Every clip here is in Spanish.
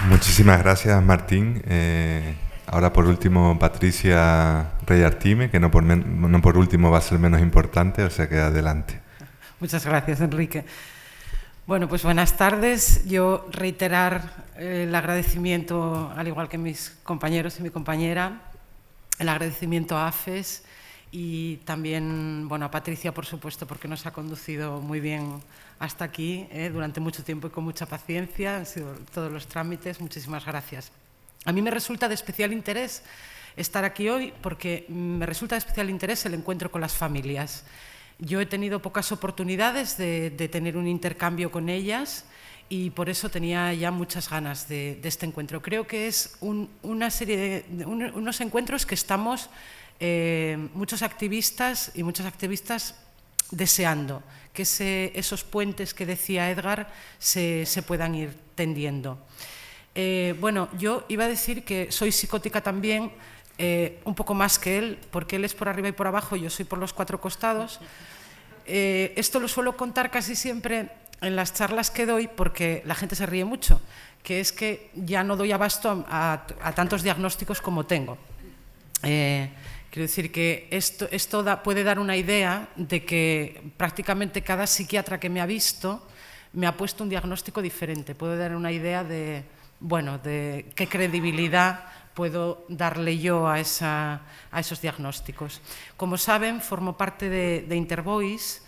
Muchísimas gracias, Martín. Ahora, por último, Patricia Rey-Artime, que no por último va a ser menos importante, o sea que adelante. Muchas gracias, Enrique. Bueno, pues buenas tardes. Yo reiterar el agradecimiento, al igual que mis compañeros y mi compañera, el agradecimiento a AFES y también a Patricia, por supuesto, porque nos ha conducido muy bien hasta aquí durante mucho tiempo y con mucha paciencia. Han sido todos los trámites. Muchísimas gracias. A mí me resulta de especial interés estar aquí hoy porque me resulta de especial interés el encuentro con las familias. Yo he tenido pocas oportunidades de tener un intercambio con ellas y por eso tenía ya muchas ganas de este encuentro. Creo que es una serie de unos encuentros que estamos muchos activistas y muchas activistas deseando, que esos puentes que decía Edgar se puedan ir tendiendo. Bueno, yo iba a decir que soy psicótica también, un poco más que él, porque él es por arriba y por abajo, yo soy por los cuatro costados. Esto lo suelo contar casi siempre en las charlas que doy porque la gente se ríe mucho, que es que ya no doy abasto a tantos diagnósticos como tengo. Quiero decir que esto puede dar una idea de que prácticamente cada psiquiatra que me ha visto me ha puesto un diagnóstico diferente. Puede dar una idea de qué credibilidad puedo darle yo a esos diagnósticos. Como saben, formo parte de Intervoice,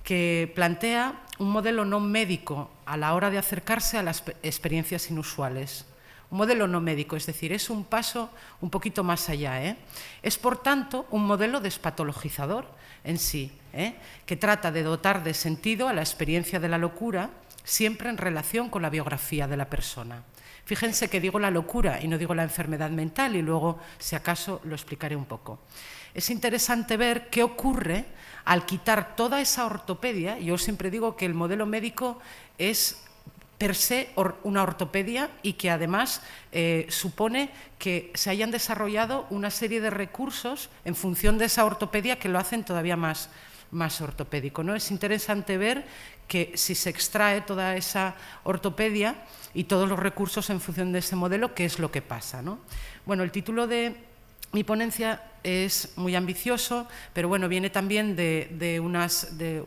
que plantea un modelo no médico a la hora de acercarse a las experiencias inusuales. Un modelo no médico, es decir, es un paso un poquito más allá. Es, por tanto, un modelo despatologizador en sí, que trata de dotar de sentido a la experiencia de la locura, siempre en relación con la biografía de la persona. Fíjense que digo la locura y no digo la enfermedad mental y luego, si acaso, lo explicaré un poco. Es interesante ver qué ocurre al quitar toda esa ortopedia. Yo siempre digo que el modelo médico es per se una ortopedia y que además supone que se hayan desarrollado una serie de recursos en función de esa ortopedia que lo hacen todavía más ortopédico, ¿no? Es interesante ver que si se extrae toda esa ortopedia y todos los recursos en función de ese modelo, ¿qué es lo que pasa, ¿no? Bueno, el título de mi ponencia es muy ambicioso, pero bueno, viene también de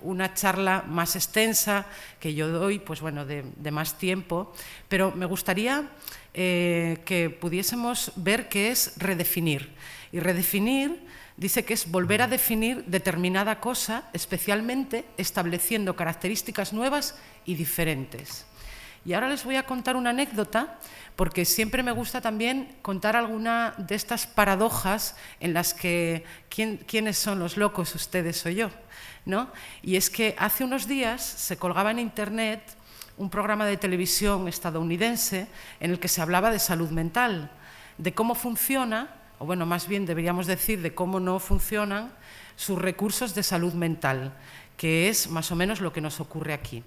una charla más extensa que yo doy, pues bueno, de más tiempo, pero me gustaría que pudiésemos ver qué es redefinir. Y redefinir dice que es volver a definir determinada cosa, especialmente estableciendo características nuevas y diferentes. Y ahora les voy a contar una anécdota, porque siempre me gusta también contar alguna de estas paradojas en las que ¿quiénes son los locos, ustedes o yo? ¿No? Y es que hace unos días se colgaba en Internet un programa de televisión estadounidense en el que se hablaba de salud mental, de cómo funciona, o bueno, más bien deberíamos decir de cómo no funcionan sus recursos de salud mental, que es más o menos lo que nos ocurre aquí.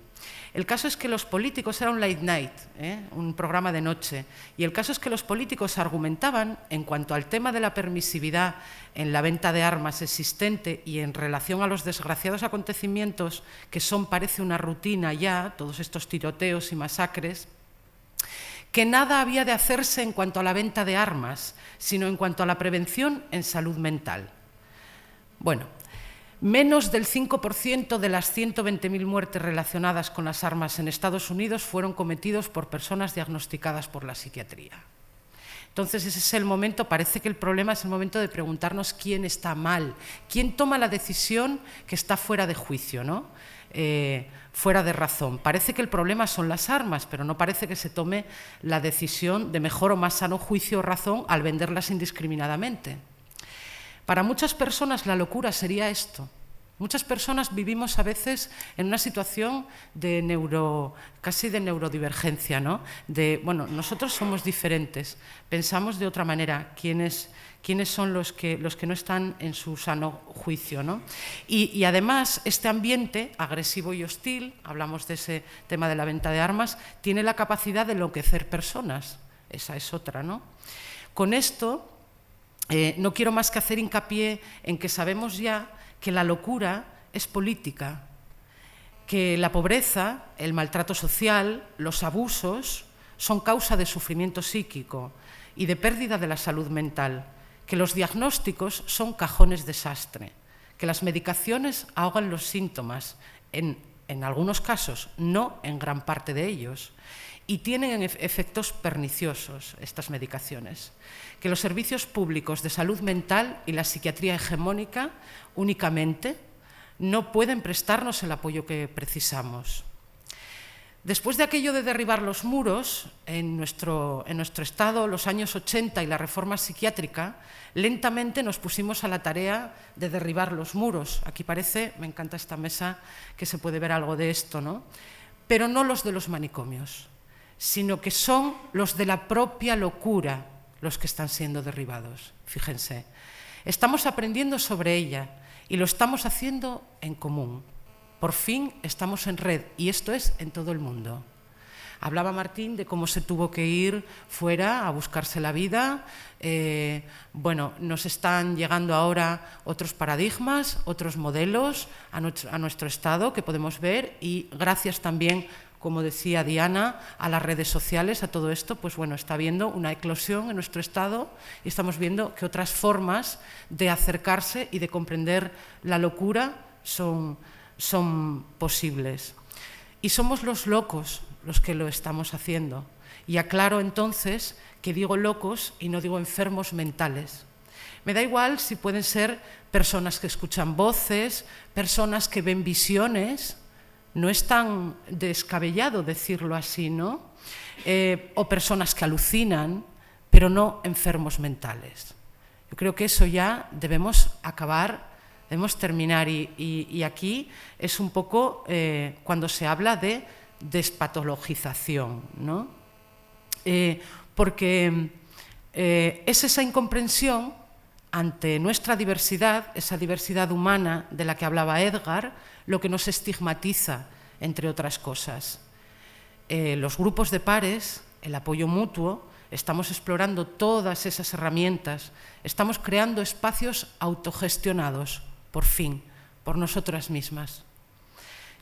El caso es que los políticos, era un late night, un programa de noche, y el caso es que los políticos argumentaban en cuanto al tema de la permisividad en la venta de armas existente y en relación a los desgraciados acontecimientos que parece una rutina ya, todos estos tiroteos y masacres, que nada había de hacerse en cuanto a la venta de armas, sino en cuanto a la prevención en salud mental. Bueno, menos del 5% de las 120.000 muertes relacionadas con las armas en Estados Unidos fueron cometidos por personas diagnosticadas por la psiquiatría. Entonces ese es el momento, parece que el problema es el momento de preguntarnos quién está mal, quién toma la decisión que está fuera de juicio, ¿no? Fuera de razón. Parece que el problema son las armas, pero no parece que se tome la decisión de mejor o más sano juicio o razón al venderlas indiscriminadamente. Para muchas personas la locura sería esto. Muchas personas vivimos a veces en una situación casi de neurodivergencia, ¿no? Nosotros somos diferentes, pensamos de otra manera, quiénes son los que no están en su sano juicio, ¿no? Y además este ambiente agresivo y hostil, hablamos de ese tema de la venta de armas, tiene la capacidad de enloquecer personas, esa es otra, ¿no? Con esto no quiero más que hacer hincapié en que sabemos ya que la locura es política, que la pobreza, el maltrato social, los abusos son causa de sufrimiento psíquico y de pérdida de la salud mental, que los diagnósticos son cajones desastre, que las medicaciones ahogan los síntomas, en algunos casos, no en gran parte de ellos, y tienen efectos perniciosos estas medicaciones, que los servicios públicos de salud mental y la psiquiatría hegemónica únicamente no pueden prestarnos el apoyo que precisamos. Después de aquello de derribar los muros, en nuestro Estado, los años 80 y la reforma psiquiátrica, lentamente nos pusimos a la tarea de derribar los muros. Aquí parece, me encanta esta mesa, que se puede ver algo de esto, ¿no? Pero no los de los manicomios, sino que son los de la propia locura los que están siendo derribados. Fíjense, estamos aprendiendo sobre ella y lo estamos haciendo en común. Por fin estamos en red, y esto es en todo el mundo. Hablaba Martín de cómo se tuvo que ir fuera a buscarse la vida. Bueno, nos están llegando ahora otros paradigmas, otros modelos a nuestro Estado que podemos ver, y gracias también, como decía Diana, a las redes sociales, a todo esto, pues bueno, está habiendo una eclosión en nuestro Estado y estamos viendo que otras formas de acercarse y de comprender la locura son posibles. Y somos los locos los que lo estamos haciendo. Y aclaro entonces que digo locos y no digo enfermos mentales. Me da igual si pueden ser personas que escuchan voces, personas que ven visiones, no es tan descabellado decirlo así, ¿no? O personas que alucinan, pero no enfermos mentales. Yo creo que eso ya debemos acabar, debemos terminar, y aquí es un poco cuando se habla de despatologización, ¿no? Porque es esa incomprensión ante nuestra diversidad, esa diversidad humana de la que hablaba Edgar, lo que nos estigmatiza, entre otras cosas. Los grupos de pares, el apoyo mutuo, estamos explorando todas esas herramientas, estamos creando espacios autogestionados, por fin, por nosotras mismas.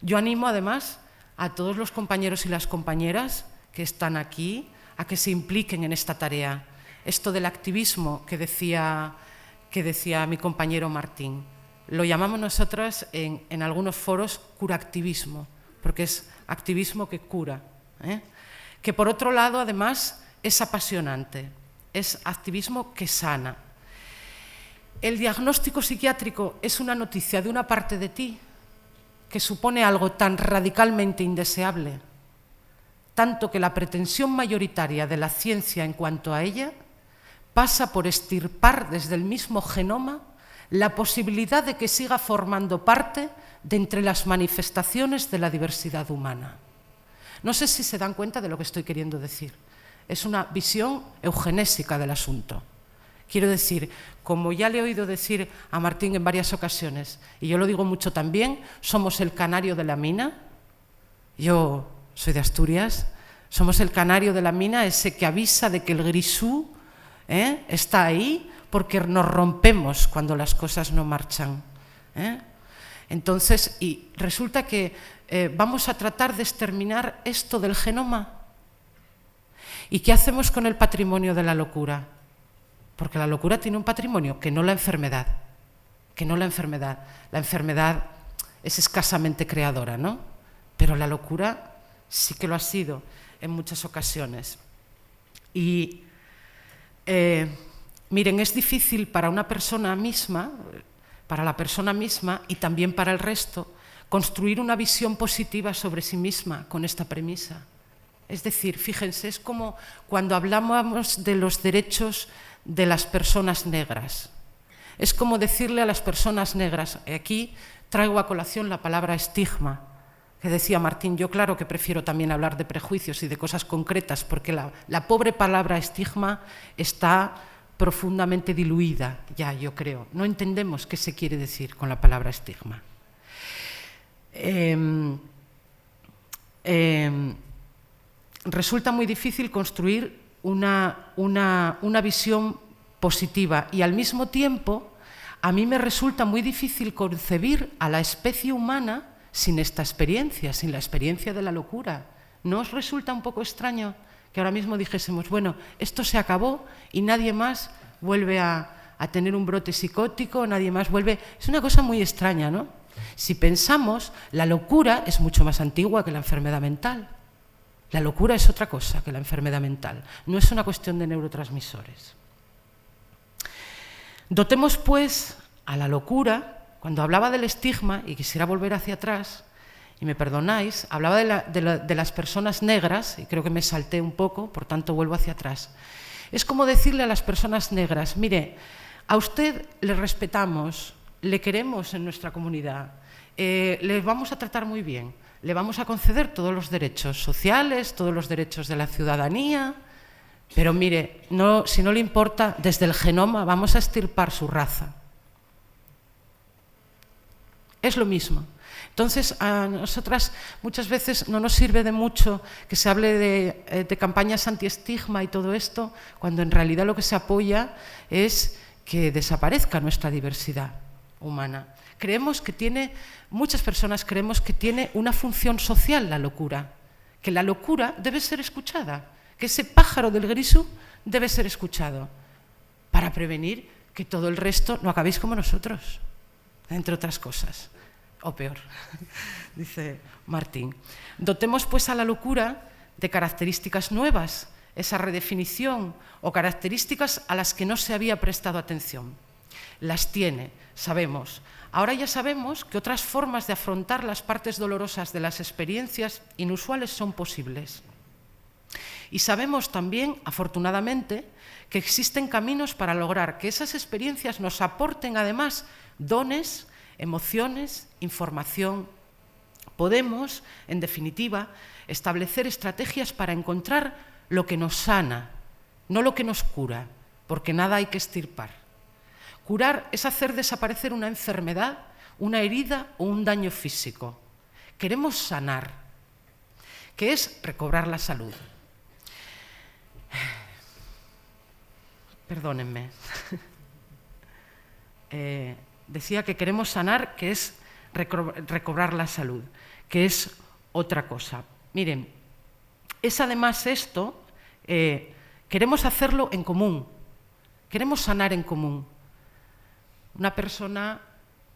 Yo animo además a todos los compañeros y las compañeras que están aquí a que se impliquen en esta tarea. Esto del activismo que decía mi compañero Martín, lo llamamos nosotras en algunos foros curactivismo, porque es activismo que cura, que por otro lado además es apasionante, es activismo que sana. El diagnóstico psiquiátrico es una noticia de una parte de ti que supone algo tan radicalmente indeseable, tanto que la pretensión mayoritaria de la ciencia en cuanto a ella pasa por extirpar desde el mismo genoma la posibilidad de que siga formando parte de entre las manifestaciones de la diversidad humana. No sé si se dan cuenta de lo que estoy queriendo decir. Es una visión eugenésica del asunto. Quiero decir, como ya le he oído decir a Martín en varias ocasiones, y yo lo digo mucho también, somos el canario de la mina. Yo soy de Asturias. Somos el canario de la mina, ese que avisa de que el grisú está ahí, porque nos rompemos cuando las cosas no marchan. Entonces, y resulta que vamos a tratar de exterminar esto del genoma. ¿Y qué hacemos con el patrimonio de la locura? Porque la locura tiene un patrimonio, que no la enfermedad. Que no la enfermedad. La enfermedad es escasamente creadora, ¿no? Pero la locura sí que lo ha sido en muchas ocasiones. Y miren, es difícil para una persona misma, para la persona misma y también para el resto, construir una visión positiva sobre sí misma con esta premisa. Es decir, fíjense, es como cuando hablamos de los derechos de las personas negras. Es como decirle a las personas negras, aquí traigo a colación la palabra estigma, que decía Martín, yo claro que prefiero también hablar de prejuicios y de cosas concretas, porque la pobre palabra estigma está profundamente diluida, ya yo creo. No entendemos qué se quiere decir con la palabra estigma. Resulta muy difícil construir una visión positiva, y al mismo tiempo a mí me resulta muy difícil concebir a la especie humana sin esta experiencia, sin la experiencia de la locura. ¿No os resulta un poco extraño que ahora mismo dijésemos, bueno, esto se acabó y nadie más vuelve a tener un brote psicótico, nadie más vuelve... Es una cosa muy extraña, ¿no? Si pensamos, la locura es mucho más antigua que la enfermedad mental. La locura es otra cosa que la enfermedad mental, no es una cuestión de neurotransmisores. Dotemos, pues, a la locura, cuando hablaba del estigma, y quisiera volver hacia atrás, y me perdonáis, hablaba de las personas negras, y creo que me salté un poco, por tanto vuelvo hacia atrás. Es como decirle a las personas negras, mire, a usted le respetamos, le queremos en nuestra comunidad, le vamos a tratar muy bien, le vamos a conceder todos los derechos sociales, todos los derechos de la ciudadanía, pero mire, si no le importa, desde el genoma vamos a extirpar su raza. Es lo mismo. Entonces, a nosotras muchas veces no nos sirve de mucho que se hable de campañas antiestigma y todo esto, cuando en realidad lo que se apoya es que desaparezca nuestra diversidad humana. Muchas personas creemos que tiene una función social la locura, que la locura debe ser escuchada, que ese pájaro del grisú debe ser escuchado, para prevenir que todo el resto no acabéis como nosotros, entre otras cosas. O peor, dice Martín. Dotemos pues a la locura de características nuevas, esa redefinición o características a las que no se había prestado atención. Las tiene, sabemos. Ahora ya sabemos que otras formas de afrontar las partes dolorosas de las experiencias inusuales son posibles. Y sabemos también, afortunadamente, que existen caminos para lograr que esas experiencias nos aporten además dones, emociones, información. Podemos, en definitiva, establecer estrategias para encontrar lo que nos sana, no lo que nos cura, porque nada hay que extirpar. Curar es hacer desaparecer una enfermedad, una herida o un daño físico. Queremos sanar, que es recobrar la salud. Perdónenme. Decía que queremos sanar, que es recobrar la salud, que es otra cosa. Miren, es además esto, queremos hacerlo en común, queremos sanar en común. Una persona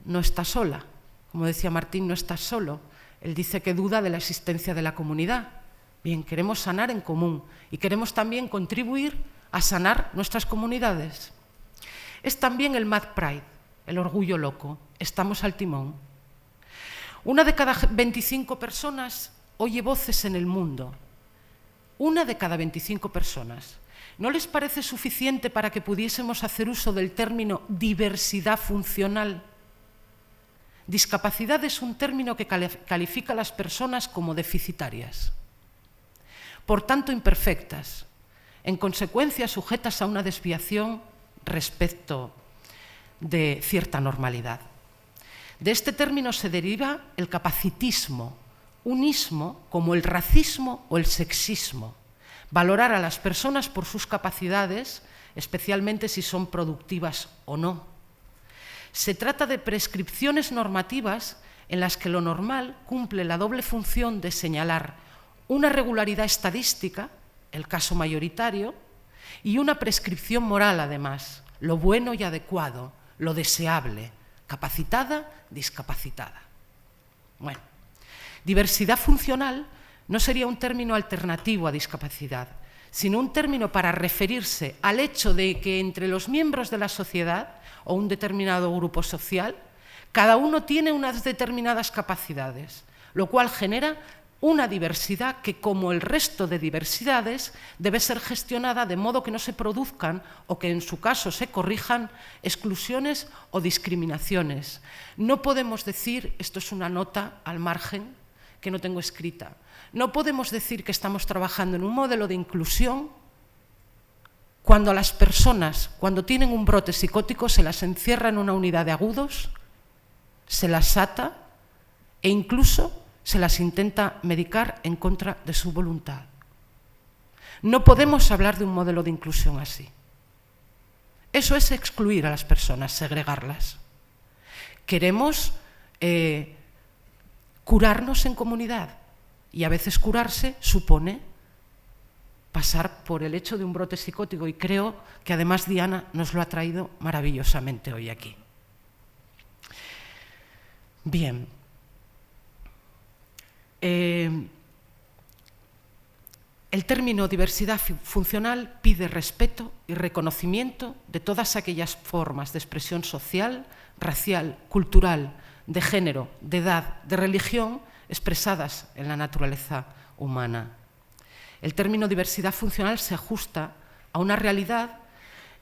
no está sola, como decía Martín, no está solo. Él dice que duda de la existencia de la comunidad. Bien, queremos sanar en común y queremos también contribuir a sanar nuestras comunidades. Es también el Mad Pride, el orgullo loco. Estamos al timón. 1 de cada 25 personas oye voces en el mundo. 1 de cada 25 personas. ¿No les parece suficiente para que pudiésemos hacer uso del término diversidad funcional? Discapacidad es un término que califica a las personas como deficitarias, por tanto imperfectas, en consecuencia sujetas a una desviación respecto de cierta normalidad. De este término se deriva el capacitismo, un ismo como el racismo o el sexismo. Valorar a las personas por sus capacidades, especialmente si son productivas o no. Se trata de prescripciones normativas en las que lo normal cumple la doble función de señalar una regularidad estadística, el caso mayoritario, y una prescripción moral además, lo bueno y adecuado, lo deseable, capacitada, discapacitada. Bueno, diversidad funcional no sería un término alternativo a discapacidad, sino un término para referirse al hecho de que entre los miembros de la sociedad o un determinado grupo social, cada uno tiene unas determinadas capacidades, lo cual genera una diversidad que, como el resto de diversidades, debe ser gestionada de modo que no se produzcan o que en su caso se corrijan exclusiones o discriminaciones. No podemos decir, esto es una nota al margen que no tengo escrita, no podemos decir que estamos trabajando en un modelo de inclusión cuando a las personas, cuando tienen un brote psicótico, se las encierra en una unidad de agudos, se las ata e incluso se las intenta medicar en contra de su voluntad. No podemos hablar de un modelo de inclusión así. Eso es excluir a las personas, segregarlas. Queremos curarnos en comunidad y a veces curarse supone pasar por el hecho de un brote psicótico, y creo que además Diana nos lo ha traído maravillosamente hoy aquí. Bien. El término diversidad funcional pide respeto y reconocimiento de todas aquellas formas de expresión social, racial, cultural, de género, de edad, de religión, expresadas en la naturaleza humana. El término diversidad funcional se ajusta a una realidad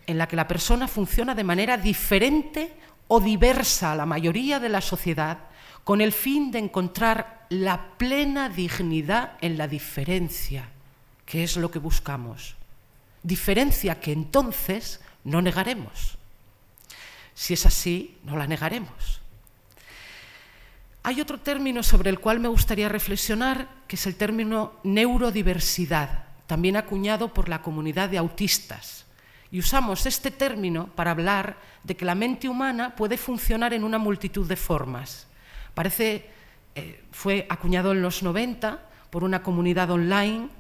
en la que la persona funciona de manera diferente o diversa a la mayoría de la sociedad, con el fin de encontrar la plena dignidad en la diferencia, que es lo que buscamos. Diferencia que entonces no negaremos. Si es así, no la negaremos. Hay otro término sobre el cual me gustaría reflexionar, que es el término neurodiversidad, también acuñado por la comunidad de autistas. Y usamos este término para hablar de que la mente humana puede funcionar en una multitud de formas. Fue acuñado en los 90 por una comunidad online,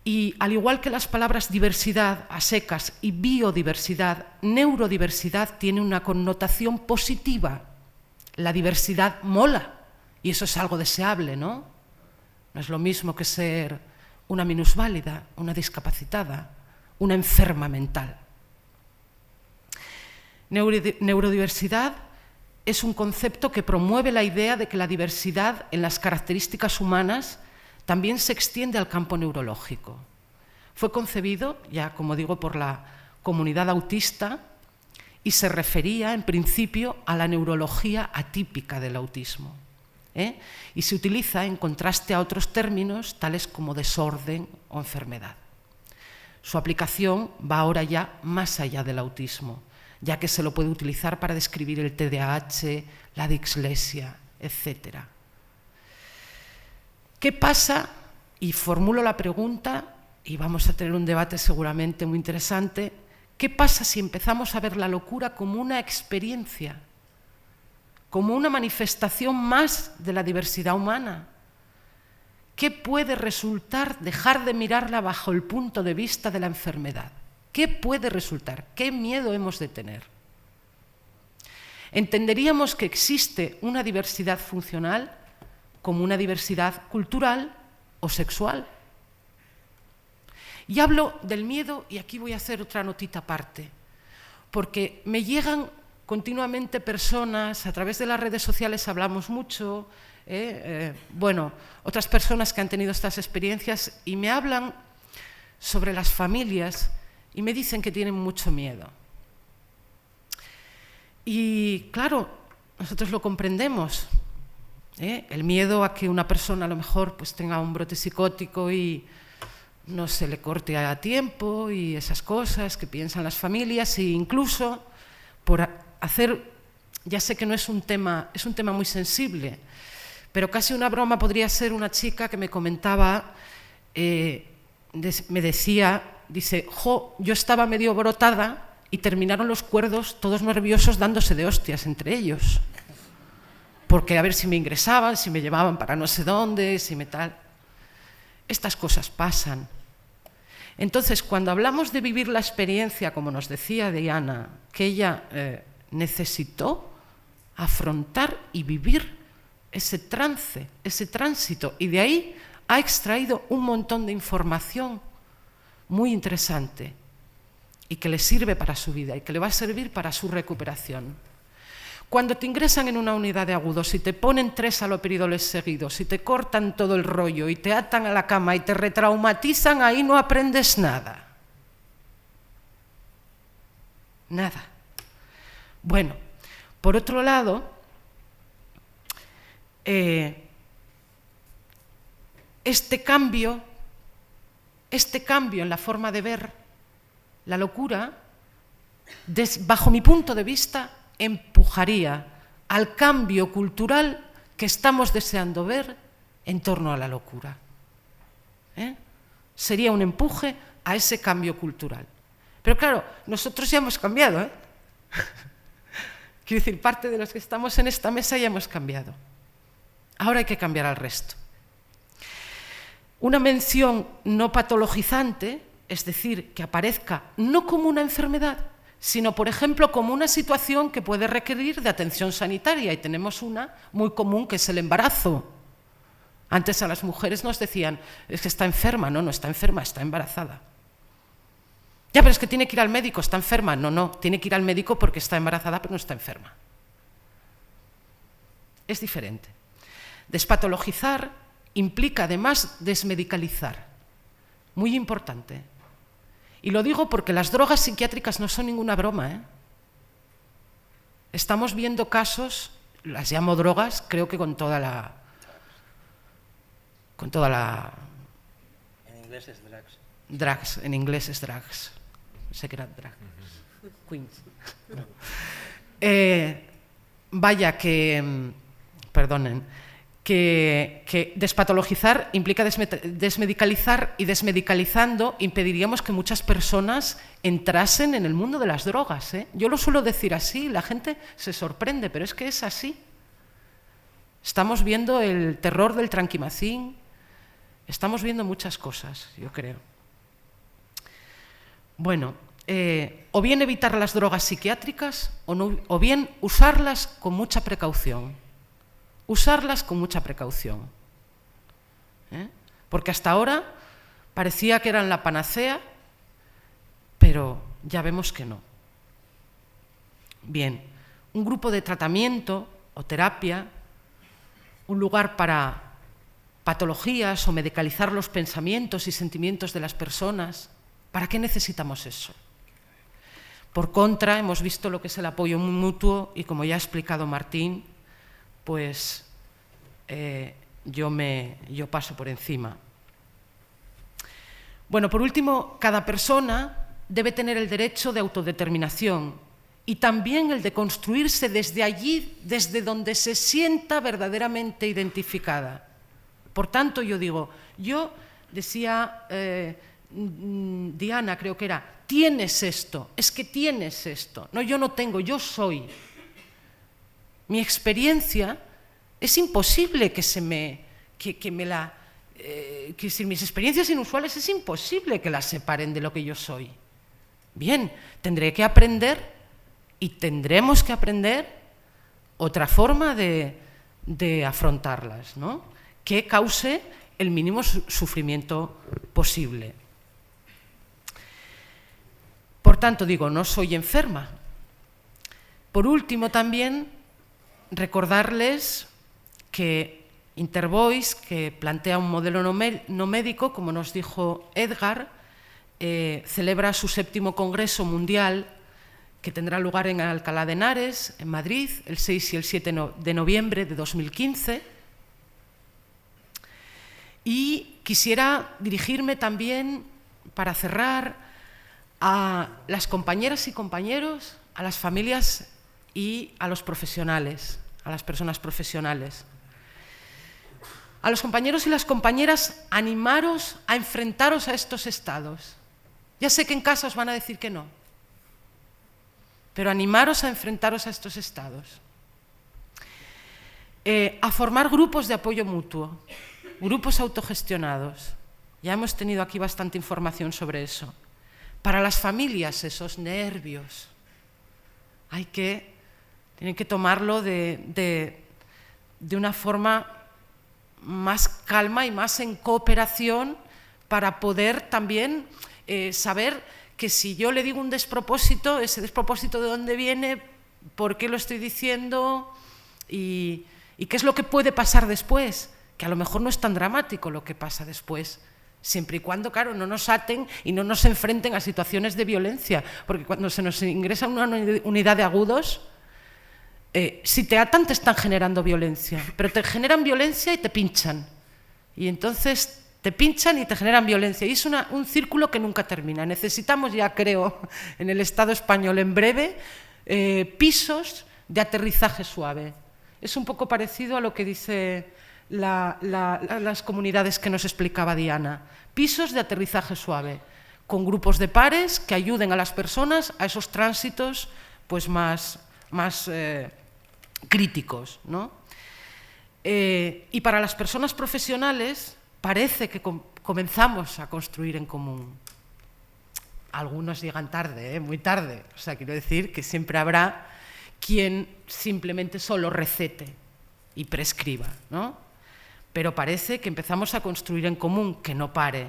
y al igual que las palabras diversidad a secas y biodiversidad, neurodiversidad tiene una connotación positiva. La diversidad mola, y eso es algo deseable, ¿no? No es lo mismo que ser una minusválida, una discapacitada, una enferma mental. Neurodiversidad es un concepto que promueve la idea de que la diversidad en las características humanas también se extiende al campo neurológico. Fue concebido, ya como digo, por la comunidad autista, y se refería, en principio, a la neurología atípica del autismo. Y se utiliza en contraste a otros términos, tales como desorden o enfermedad. Su aplicación va ahora ya más allá del autismo, ya que se lo puede utilizar para describir el TDAH, la dislexia, etc. ¿Qué pasa? Y formulo la pregunta, y vamos a tener un debate seguramente muy interesante. ¿Qué pasa si empezamos a ver la locura como una experiencia, como una manifestación más de la diversidad humana? ¿Qué puede resultar dejar de mirarla bajo el punto de vista de la enfermedad? ¿Qué puede resultar? ¿Qué miedo hemos de tener? Entenderíamos que existe una diversidad funcional como una diversidad cultural o sexual. Y hablo del miedo, y aquí voy a hacer otra notita aparte, porque me llegan continuamente personas, a través de las redes sociales hablamos mucho, otras personas que han tenido estas experiencias, y me hablan sobre las familias y me dicen que tienen mucho miedo. Y claro, nosotros lo comprendemos, el miedo a que una persona a lo mejor pues, tenga un brote psicótico y no se le corte a tiempo, y esas cosas que piensan las familias, e incluso por hacer, ya sé que no es un tema, es un tema muy sensible, pero casi una broma podría ser una chica que me comentaba, me decía, dice, yo estaba medio brotada y terminaron los cuerdos todos nerviosos dándose de hostias entre ellos, porque a ver si me ingresaban, si me llevaban para no sé dónde, si me tal. Estas cosas pasan. Entonces, cuando hablamos de vivir la experiencia, como nos decía Diana, que ella necesitó afrontar y vivir ese trance, ese tránsito, y de ahí ha extraído un montón de información muy interesante y que le sirve para su vida y que le va a servir para su recuperación. Cuando te ingresan en una unidad de agudos y te ponen 3 haloperidoles seguidos y te cortan todo el rollo y te atan a la cama y te retraumatizan, ahí no aprendes nada. Nada. Bueno, por otro lado, este cambio en la forma de ver la locura, bajo mi punto de vista, empujaría al cambio cultural que estamos deseando ver en torno a la locura. Sería un empuje a ese cambio cultural. Pero claro, nosotros ya hemos cambiado. Quiero decir, parte de los que estamos en esta mesa ya hemos cambiado. Ahora hay que cambiar al resto. una mención no patologizante, es decir, que aparezca no como una enfermedad, sino, por ejemplo, como una situación que puede requerir de atención sanitaria. Y tenemos una muy común, que es el embarazo. Antes a las mujeres nos decían, es que está enferma. No, no está enferma, está embarazada. Ya, pero es que tiene que ir al médico, está enferma. No, no, tiene que ir al médico porque está embarazada, pero no está enferma. Es diferente. Despatologizar implica además desmedicalizar. Muy importante. Y lo digo porque las drogas psiquiátricas no son ninguna broma, ¿eh? Estamos viendo casos, las llamo drogas, creo que con toda la... En inglés es drugs. Drugs, en inglés es drugs. Sé que era drugs. Queens. Vaya que... Perdonen. Que despatologizar implica desmedicalizar, y desmedicalizando impediríamos que muchas personas entrasen en el mundo de las drogas, ¿eh? Yo lo suelo decir así, la gente se sorprende, pero es que es así. Estamos viendo el terror del tranquimacín, estamos viendo muchas cosas, yo creo. Bueno, o bien evitar las drogas psiquiátricas o bien usarlas con mucha precaución. Usarlas con mucha precaución. Porque hasta ahora parecía que eran la panacea, pero ya vemos que no. Bien, un grupo de tratamiento o terapia, un lugar para patologías o medicalizar los pensamientos y sentimientos de las personas. ¿Para qué necesitamos eso? Por contra, hemos visto lo que es el apoyo mutuo y, como ya ha explicado Martín, pues yo paso por encima. Bueno, por último, cada persona debe tener el derecho de autodeterminación y también el de construirse desde allí, desde donde se sienta verdaderamente identificada. Por tanto, yo digo, yo decía Diana, creo que era, tienes esto, es que tienes esto. No, yo no tengo, yo soy. Mi experiencia es imposible que mis experiencias inusuales es imposible que las separen de lo que yo soy. Bien, tendré que aprender y tendremos que aprender otra forma de afrontarlas, ¿no? Que cause el mínimo sufrimiento posible. Por tanto, digo, no soy enferma. Por último, también recordarles que Intervoice, que plantea un modelo no médico, como nos dijo Edgar, celebra su 7º Congreso Mundial, que tendrá lugar en Alcalá de Henares, en Madrid, el 6 y el 7 de noviembre de 2015. Y quisiera dirigirme también, para cerrar, a las compañeras y compañeros, a las familias y a los profesionales, a las personas profesionales. A los compañeros y las compañeras, animaros a enfrentaros a estos estados. Ya sé que en casa os van a decir que no, pero animaros a enfrentaros a estos estados. A formar grupos de apoyo mutuo, grupos autogestionados. Ya hemos tenido aquí bastante información sobre eso. Para las familias, esos nervios, tienen que tomarlo de una forma más calma y más en cooperación, para poder también saber que si yo le digo un despropósito, ese despropósito de dónde viene, por qué lo estoy diciendo y qué es lo que puede pasar después, que a lo mejor no es tan dramático lo que pasa después, siempre y cuando, claro, no nos aten y no nos enfrenten a situaciones de violencia, porque cuando se nos ingresa en una unidad de agudos, si te atan te están generando violencia, pero te generan violencia y te pinchan. Y entonces te pinchan y te generan violencia. Y es un círculo que nunca termina. Necesitamos ya, creo, en el Estado español en breve, pisos de aterrizaje suave. Es un poco parecido a lo que dice las comunidades que nos explicaba Diana. Pisos de aterrizaje suave, con grupos de pares que ayuden a las personas a esos tránsitos pues más críticos, ¿no? Y para las personas profesionales, parece que comenzamos a construir en común. Algunos llegan tarde, muy tarde. O sea, quiero decir que siempre habrá quien simplemente solo recete y prescriba, ¿no? Pero parece que empezamos a construir en común, que no pare.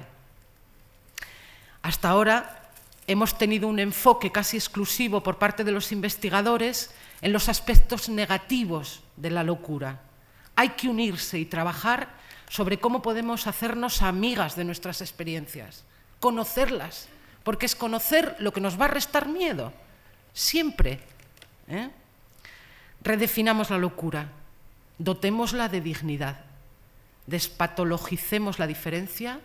Hasta ahora hemos tenido un enfoque casi exclusivo por parte de los investigadores en los aspectos negativos de la locura. Hay que unirse y trabajar sobre cómo podemos hacernos amigas de nuestras experiencias, conocerlas, porque es conocer lo que nos va a restar miedo, siempre. Redefinamos la locura, dotémosla de dignidad, despatologicemos la diferencia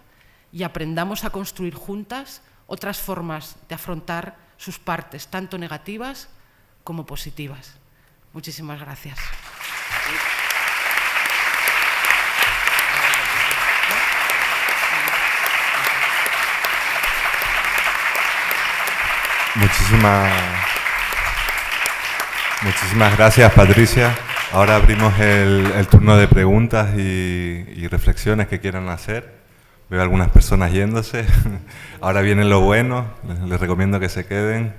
y aprendamos a construir juntas otras formas de afrontar sus partes, tanto negativas como positivas. Muchísimas gracias. Muchísimas gracias, Patricia. Ahora abrimos el turno de preguntas y reflexiones que quieran hacer. Veo algunas personas yéndose. Ahora viene lo bueno. Les recomiendo que se queden.